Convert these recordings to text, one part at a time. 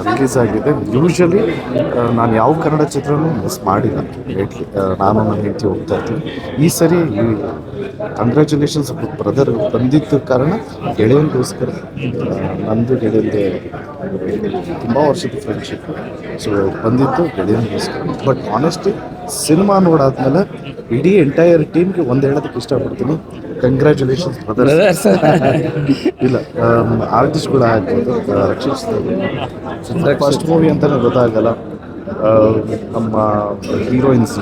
Release ಆಗಿದೆ. Usually ನಾನು ಯಾವ ಕನ್ನಡ ಚಿತ್ರನೂ ಮಿಸ್ ಮಾಡಿಲ್ಲ. ಲೇಟ್ಲಿ ನಾನು ನನ್ನ ಹೆಂಡತಿ ಹೋಗ್ತಾ ಇರ್ತೀನಿ. ಈ ಸರಿ ಕಂಗ್ರ್ಯಾಚುಲೇಷನ್ಸ್ ಬ್ರದರ್ ಬಂದಿದ್ದ ಕಾರಣ ಗೆಳೆಯನಿಗೋಸ್ಕರ, ನಂದು ಗೆಳೆಯಂದೆ ತುಂಬ ವರ್ಷದ ಫ್ರೆಂಡ್ಶಿಪ್, ಸೊ ಬಂದಿದ್ದು ಗೆಳೆಯನಿಗೋಸ್ಕರ. ಬಟ್ ಆನೆಸ್ಟ್ಲಿ ಸಿನಿಮಾ ನೋಡಾದ್ಮೇಲೆ ಇಡೀ ಎಂಟೈರ್ ಟೀಮ್ಗೆ ಒಂದು ಹೇಳೋದಕ್ಕೆ ಇಷ್ಟಪಡ್ತೀನಿ, ಕಂಗ್ರ್ಯಾಚುಲೇಷನ್ಸ್ ಬ್ರದರ್ಸ್. ಇಲ್ಲ, ಆರ್ಟಿಸ್ಟ್ಗಳು ಆಗ್ಬೋದು, ರಕ್ಷಿತ್ ಫಸ್ಟ್ ಮೂವಿ ಅಂತಲೇ ಗೊತ್ತಾಗಲ್ಲ. ನಮ್ಮ ಹೀರೋಯಿನ್ಸ್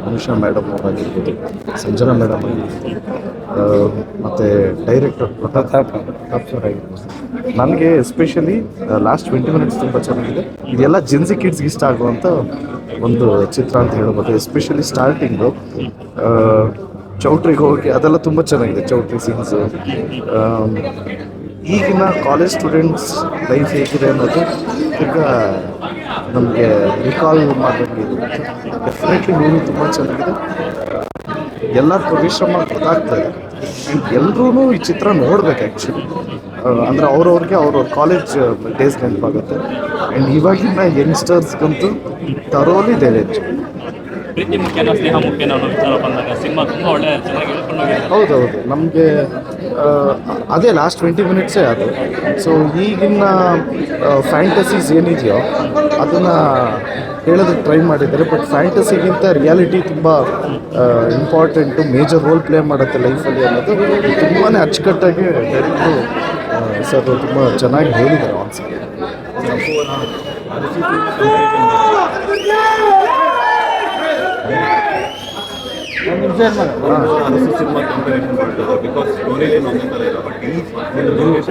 ಅನುಷಾ ಮೇಡಮ್ ಆಗಿರ್ಬೋದು, ಸಂಜನಾ ಮೇಡಮ್ ಆಗಿರ್ಬೋದು, ಮತ್ತು ಡೈರೆಕ್ಟರ್ ಪ್ರತಾಪ್ ಸರ್ ಆಗಿರ್ಬೋದು. ನನಗೆ ಎಸ್ಪೆಷಲಿ ಲಾಸ್ಟ್ 20 ಮಿನಿಟ್ಸ್ ತುಂಬ ಚೆನ್ನಾಗಿದೆ. ಇದೆಲ್ಲ ಜೆನ್ಸಿ ಕಿಡ್ಸ್ಗೆ ಇಷ್ಟ ಆಗುವಂಥ ಒಂದು ಚಿತ್ರ ಅಂತ ಹೇಳ್ಬೋದು. ಎಸ್ಪೆಷಲಿ ಸ್ಟಾರ್ಟಿಂಗು ಚೌಟ್ರಿಗೆ ಹೋಗಿ ಅದೆಲ್ಲ ತುಂಬ ಚೆನ್ನಾಗಿದೆ. ಚೌಟ್ರಿ ಸೀನ್ಸು, ಈಗಿನ ಕಾಲೇಜ್ ಸ್ಟೂಡೆಂಟ್ಸ್ ಲೈಫ್ ಹೇಗಿದೆ ಅನ್ನೋದು ಈಗ ನಮಗೆ ರಿಕಾಲ್ ಮಾಡಬೇಕಿದೆ. ಡೆಫಿನೆಟ್ಲಿ ಮೂವಿ ತುಂಬ ಚೆನ್ನಾಗಿದೆ. ಎಲ್ಲ ಪರಿಶ್ರಮ ಗೊತ್ತಾಗ್ತದೆ. ಎಲ್ಲರೂ ಈ ಚಿತ್ರ ನೋಡ್ಬೇಕು ಆ್ಯಕ್ಚುಲಿ. ಅಂದರೆ ಅವ್ರವ್ರಿಗೆ ಅವ್ರವ್ರ ಕಾಲೇಜ್ ಡೇಸ್ ನೆನಪಾಗುತ್ತೆ. ಆ್ಯಂಡ್ ಇವಾಗಿನ ಯಂಗ್ಸ್ಟರ್ಸ್ಗಂತೂ ತರೋಲಿ ದೇಲೇಜ್. ಪ್ರೀತಿ ಮುಖ್ಯನೋ ಸ್ನೇಹ ಮುಖ್ಯನೋ ಅನ್ನೋ ವಿಚಾರ ಬಂದಾಗ ಸಿನಿಮಾ ತುಂಬ ಒಳ್ಳೆ ಚೆನ್ನಾಗಿ ಹೇಳ್ಕೊಂಡು ಹೋಗಿದೆ. ಹೌದೌದು, ನಮಗೆ ಅದೇ ಲಾಸ್ಟ್ 20 ಮಿನಿಟ್ಸೇ ಅದು. ಸೊ ಈಗಿನ ಫ್ಯಾಂಟಸೀಸ್ ಏನಿದೆಯೋ ಅದನ್ನು ಹೇಳೋದಕ್ಕೆ ಟ್ರೈ ಮಾಡಿದ್ದಾರೆ. ಬಟ್ ಫ್ಯಾಂಟಸಿಗಿಂತ ರಿಯಾಲಿಟಿ ತುಂಬ ಇಂಪಾರ್ಟೆಂಟು, ಮೇಜರ್ ರೋಲ್ ಪ್ಲೇ ಮಾಡುತ್ತೆ ಲೈಫಲ್ಲಿ ಅನ್ನೋದು ತುಂಬಾ ಅಚ್ಚುಕಟ್ಟಾಗಿ ಡೈರೆಕ್ಟ್ರು ಸರ್ ತುಂಬ ಚೆನ್ನಾಗಿ ಹೇಳಿದ್ದಾರೆ ಆನ್ಸರ್.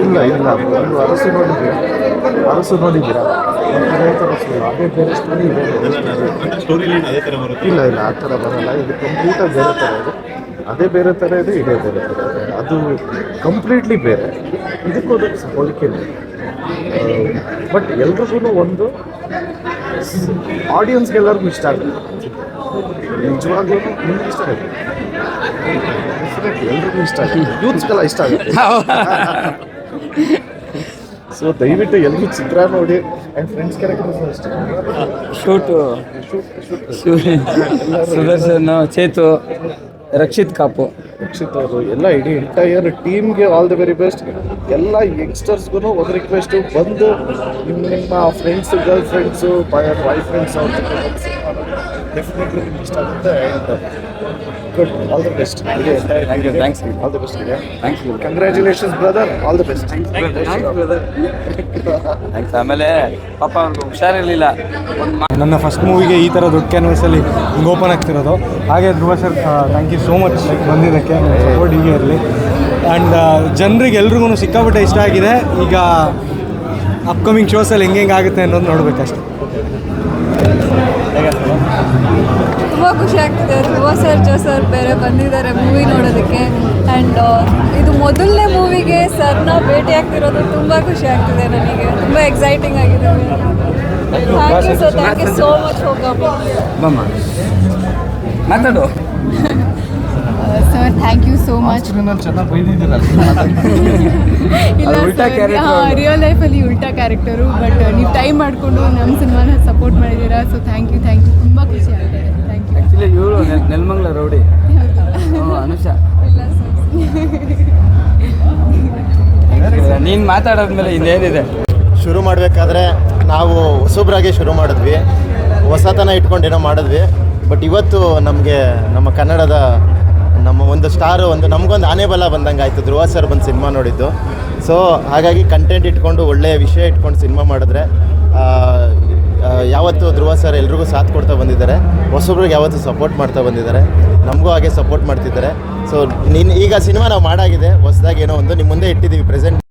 ಇಲ್ಲ ಇಲ್ಲ, ಒಂದು ಅರಸು ನೋಡಿದ್ದೀರಾ? ಅದೇ ಬೇರೆ ಸ್ಟೋರಿ ಇಲ್ಲ ಇಲ್ಲ, ಆ ಥರ ಬರಲ್ಲ. ಇದು ಕಂಪ್ಲೀಟಾಗಿ ಬೇರೆ ಥರ ಇದೆ. ಅದೇ ಬೇರೆ ಥರ ಇದೆ, ಇದೇ ಬೇರೆ ಥರ ಇದೆ. ಅದು ಕಂಪ್ಲೀಟ್ಲಿ ಬೇರೆ. ಇದಕ್ಕೂ ಅದಕ್ಕೆ ಹೋಲಿಕೆ ಇಲ್ಲ. ಬಟ್ ಎಲ್ರಿಗೂ ಒಂದು ಆಡಿಯನ್ಸ್ಗೆಲ್ಲರಿಗೂ ಇಷ್ಟ ಆಗುತ್ತೆ. ನಿಜವಾಗ್ಲೂ ನಿಮ್ಗೆ ಇಷ್ಟ ಆಗುತ್ತೆ, ಎಲ್ರಿಗೂ ಇಷ್ಟ ಆಗುತ್ತೆ, ಯೂತ್ಸ್ಗೆಲ್ಲ ಇಷ್ಟ ಆಗುತ್ತೆ. ಸೊ ದಯವಿಟ್ಟು ಎಲ್ಲರೂ ಚಿತ್ರ ನೋಡಿ. ಆ್ಯಂಡ್ ಫ್ರೆಂಡ್ಸ್ ಕ್ಯಾರೆಕ್ಟರ್ಸ್ ಅಷ್ಟೇ. ಸುದರ್ಶನ್, ಚೇತು, ರಕ್ಷಿತ್ ಅವರು ಎಲ್ಲ ಇಡೀ ಎಂಟೈರ್ ಟೀಮ್ಗೆ ಆಲ್ ದಿ ವೆರಿ ಬೆಸ್ಟ್. ಎಲ್ಲ ಯಂಗ್ಸ್ಟರ್ಸ್ಗೂ ಒಂದು ರಿಕ್ವೆಸ್ಟು, ಬಂದು ನಿಮ್ಮ friends, girl friends, boy friends ಅವ್ರ ಜೊತೆ ಡೆಫಿನೆಟ್ಲಿ ನಿಮ್ಗೆ ಇಷ್ಟ ಆಗುತ್ತೆ. Good, all the best. Thanks, all the best. Thank you, congratulations brother, all the best. Thanks. ಆಮೇಲೆ ಪಾಪ ಅವ್ರಿಗೆ ಹುಷಾರಿರಲಿಲ್ಲ. ನನ್ನ ಫಸ್ಟ್ ಮೂವಿಗೆ ಈ ಥರ ದೊಡ್ಡ ಕ್ಯಾನ್ವಸಲ್ಲಿ ಹಿಂಗೆ ಓಪನ್ ಆಗ್ತಿರೋದು. ಹಾಗೆ Dhruva sir, thank you so much ಬಂದಿದ್ದಕ್ಕೆ. ಸಪೋರ್ಟ್ ಹೀಗೆ ಇರಲಿ. ಆ್ಯಂಡ್ ಜನರಿಗೆ ಎಲ್ರಿಗೂ ಸಿಕ್ಕಾಪಟ್ಟೆ ಇಷ್ಟ ಆಗಿದೆ. ಈಗ ಅಪ್ಕಮಿಂಗ್ ಶೋಸಲ್ಲಿ ಹೆಂಗೆ ಆಗುತ್ತೆ ಅನ್ನೋದು ನೋಡಬೇಕಷ್ಟೆ. ತುಂಬ ಖುಷಿ ಆಗ್ತಿದೆ. ಧ್ರುವ ಸರ್, ಜೋ ಸರ್ ಬೇರೆ ಬಂದಿದ್ದಾರೆ ಮೂವಿ ನೋಡೋದಕ್ಕೆ. ಆ್ಯಂಡ್ ಇದು ಮೊದಲನೇ ಮೂವಿಗೆ ಸರ್ನ ಭೇಟಿ ಆಗ್ತಿರೋದು ತುಂಬ ಖುಷಿ ಆಗ್ತಿದೆ ನನಗೆ. ತುಂಬ ಎಕ್ಸೈಟಿಂಗ್ ಆಗಿದೆ. Thank you sir, thank you so much. ಹೋಗಮ್ಮ ಮಾತಾಡು sir, thank you so much. ಚೆನ್ನಾಗಿ ಬೈದಿದ್ದೀರಲ್ಲ. ಇಲ್ಲ ಸರ್, ರಿಯಲ್ ಲೈಫಲ್ಲಿ ಉಲ್ಟಾ ಕ್ಯಾರೆಕ್ಟರು. ಬಟ್ ನೀವು ಟೈಮ್ ಮಾಡಿಕೊಂಡು ನಮ್ಮ ಸಿನಿಮಾನ ಸಪೋರ್ಟ್ ಮಾಡಿದ್ದೀರಾ. ಸೊ ಥ್ಯಾಂಕ್ ಯು ತುಂಬ ಖುಷಿ ಆಗ್ತಿದೆ. Thank you. ಆ್ಯಕ್ಚುಲಿ ಇವಳು ನೆಲಮಂಗಲ ರೌಡಿ ಅನುಷಾ. ನೀನು ಮಾತಾಡೋದ್ಮೇಲೆ ಇನ್ನೇನಿದೆ. ಶುರು ಮಾಡಬೇಕಾದ್ರೆ ನಾವು ಹೊಸಬ್ರಾಗೆ ಶುರು ಮಾಡಿದ್ವಿ, ಹೊಸತನ ಇಟ್ಕೊಂಡೇನೋ ಮಾಡಿದ್ವಿ. ಬಟ್ ಇವತ್ತು ನಮಗೆ ನಮ್ಮ ಕನ್ನಡದ ನಮ್ಮ ಒಂದು ಸ್ಟಾರು, ನಮಗೊಂದು ಆನೆ ಬಲ ಬಂದಂಗೆ ಆಯಿತು ಧ್ರುವ ಸರ್ ಬಂದು ಸಿನಿಮಾ ನೋಡಿದ್ದು. ಸೊ ಹಾಗಾಗಿ ಕಂಟೆಂಟ್ ಇಟ್ಕೊಂಡು ಒಳ್ಳೆಯ ವಿಷಯ ಇಟ್ಕೊಂಡು ಸಿನಿಮಾ ಮಾಡಿದ್ರೆ ಯಾವತ್ತೂ ಧ್ರುವ ಸರ್ ಎಲ್ರಿಗೂ ಸಾಥ್ ಕೊಡ್ತಾ ಬಂದಿದ್ದಾರೆ. ಹೊಸಬ್ರಿಗೆ ಯಾವತ್ತೂ ಸಪೋರ್ಟ್ ಮಾಡ್ತಾ ಬಂದಿದ್ದಾರೆ, ನಮಗೂ ಹಾಗೆ ಸಪೋರ್ಟ್ ಮಾಡ್ತಿದ್ದಾರೆ. ಸೊ ಈಗ ಸಿನಿಮಾ ನಾವು ಮಾಡಾಗಿದೆ, ಹೊಸದಾಗಿ ಏನೋ ಒಂದು ನಿಮ್ಮ ಮುಂದೆ ಇಟ್ಟಿದ್ದೀವಿ ಪ್ರೆಸೆಂಟ್.